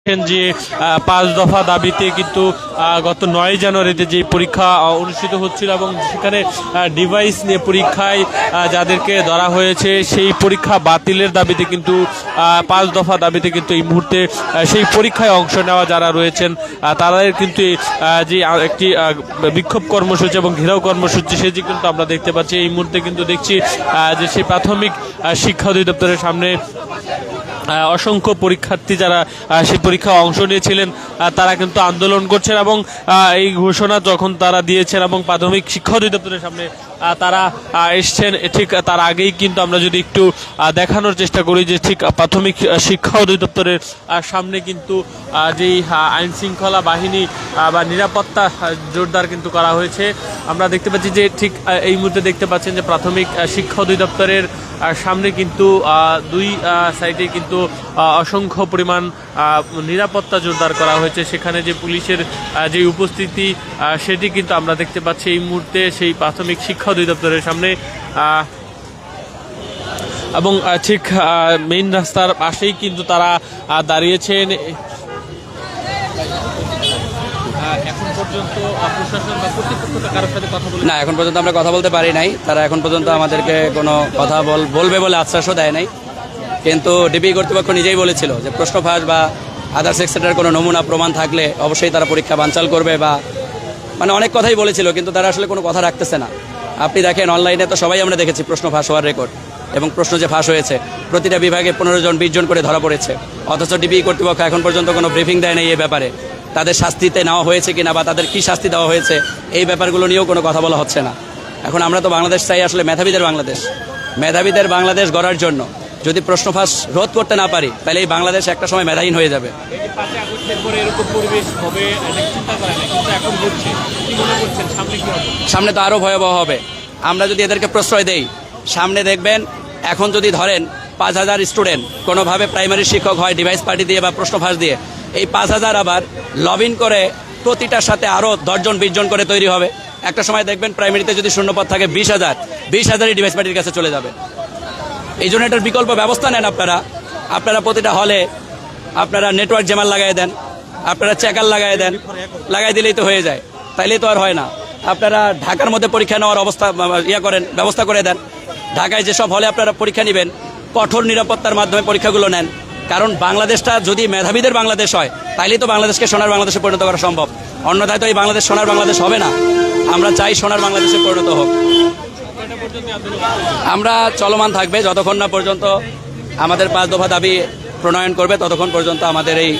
যে 5 দফা দাবিতে কিন্তু গত 9 জানুয়ারিতে যে পরীক্ষা অনুষ্ঠিত হচ্ছিল এবং সেখানে ডিভাইস নিয়ে পরীক্ষায় যাদেরকে ধরা হয়েছে সেই পরীক্ষা বাতিলের দাবিতে কিন্তু 5 দফা দাবিতে কিন্তু এই মুহূর্তে সেই পরীক্ষায় অংশ নেওয়া যারা রয়েছেন তাদের কিন্তু যে একটি বিক্ষোভ কর্মসূচি এবং ঘেরাও কর্মসূচি সেটি কিন্তু আমরা দেখতে পাচ্ছি। এই মুহূর্তে কিন্তু দেখছি যে সেই প্রাথমিক শিক্ষা অধিদপ্তরের সামনে অসংখ্য পরীক্ষার্থী যারা সেই পরীক্ষা অংশ নিয়েছিলেন তারা কিন্তু আন্দোলন করছেন এবং এই ঘোষণা যখন তারা দিয়েছেন এবং প্রাথমিক শিক্ষা অধিদপ্তরের সামনে তারা এসছেন ঠিক তার আগেই কিন্তু আমরা যদি একটু দেখানোর চেষ্টা করি যে ঠিক প্রাথমিক শিক্ষা অধিদপ্তরের সামনে কিন্তু যেই আইন শৃঙ্খলা বাহিনী বা নিরাপত্তা জোরদার কিন্তু করা হয়েছে। আমরা দেখতে পাচ্ছি যে ঠিক এই মুহূর্তে দেখতে পাচ্ছেন যে প্রাথমিক শিক্ষা অধিদপ্তরের সামনে কিন্তু দুই সাইডে কিন্তু অসংখ্য পরিমাণ নিরাপত্তা জোরদার করা হয়েছে। সেখানে যে পুলিশের যে উপস্থিতি সেটি কিন্তু আমরা দেখতে পাচ্ছি এই মুহূর্তে সেই প্রাথমিক শিক্ষা অধিদপ্তরের সামনে এবং ঠিক মেইন রাস্তার পাশেই কিন্তু তারা দাঁড়িয়েছেন। এখন পর্যন্ত প্রশাসন বা কর্তৃপক্ষ কারোর সাথে কথা বলে না, এখন পর্যন্ত আমরা কথা বলতে পারি নাই। তারা এখন পর্যন্ত আমাদেরকে কোনো কথা বলবে বলে আশ্বাসও দেয় নাই। কিন্তু ডিবি কর্তৃপক্ষ নিজেই বলেছিল যে প্রশ্ন ফাঁস বা আদার্স এক্সেট্রার কোনো নমুনা প্রমাণ থাকলে অবশ্যই তারা পরীক্ষা বানচাল করবে বা মানে অনেক কথাই বলেছিল, কিন্তু তারা আসলে কোনো কথা রাখতেছে না। আপনি দেখেন অনলাইনে তো সবাই আমরা দেখেছি প্রশ্ন ফাঁস হওয়ার রেকর্ড এবং প্রশ্ন যে ফাঁস হয়েছে প্রতিটা বিভাগে 15 জন 20 জন করে ধরা পড়েছে। অথচ ডিবি কর্তৃপক্ষ এখন পর্যন্ত কোনো ব্রিফিং দেয় নাই এই ব্যাপারে, তাদের শাস্তিতে নেওয়া হয়েছে কিনা বা তাদের কি শাস্তি দেওয়া হয়েছে এই ব্যাপারগুলো নিয়েও কোনো কথা বলা হচ্ছে না। এখন আমরা তো বাংলাদেশ চাই আসলে মেধাবীদের বাংলাদেশ গড়ার জন্য। যদি প্রশ্ন ফাঁস রোধ করতে না পারি তাহলে এই বাংলাদেশ একটা সময় মেধাহীন হয়ে যাবে। সামনে তো আরও ভয়াবহ হবে। আমরা যদি এদেরকে প্রশ্রয় দেই, সামনে দেখবেন এখন যদি ধরেন 5000 স্টুডেন্ট কোনোভাবে প্রাইমারি শিক্ষক হয় ডিভাইস পার্টি দিয়ে বা প্রশ্ন ফাঁস দিয়ে, এই 5000 আবার লগ ইন করে প্রতিটার সাথে আরও 10 জন 20 জন করে তৈরি হবে। একটা সময় দেখবেন প্রাইমারিতে যদি শূন্যপদ থাকে 20,000 ডিভাইস পার্টির কাছে চলে যাবে। এই জন্য এটার বিকল্প ব্যবস্থা নেন আপনারা প্রতিটা হলে আপনারা নেটওয়ার্ক জ্যামার লাগাই দেন, আপনারা চেকার লাগাই দিলেই তো হয়ে যায়। তাইলেই তো আর হয় না। আপনারা ঢাকার মধ্যে পরীক্ষা নেওয়ার ব্যবস্থা করে দেন। ঢাকায় যেসব হলে আপনারা পরীক্ষা নেবেন কঠোর নিরাপত্তার মাধ্যমে পরীক্ষাগুলো নেন। কারণ বাংলাদেশটা যদি মেধাবীদের বাংলাদেশ হয় তাইলেই তো বাংলাদেশকে সোনার বাংলাদেশে পরিণত করা সম্ভব। অন্যথায় তো এই বাংলাদেশ সোনার বাংলাদেশ হবে না। আমরা চাই সোনার বাংলাদেশে পরিণত হোক। আমরা চলমান থাকবে যতক্ষণ না পর্যন্ত আমাদের 5 দফা দাবি প্রণয়ন করবে, ততক্ষণ পর্যন্ত আমাদের এই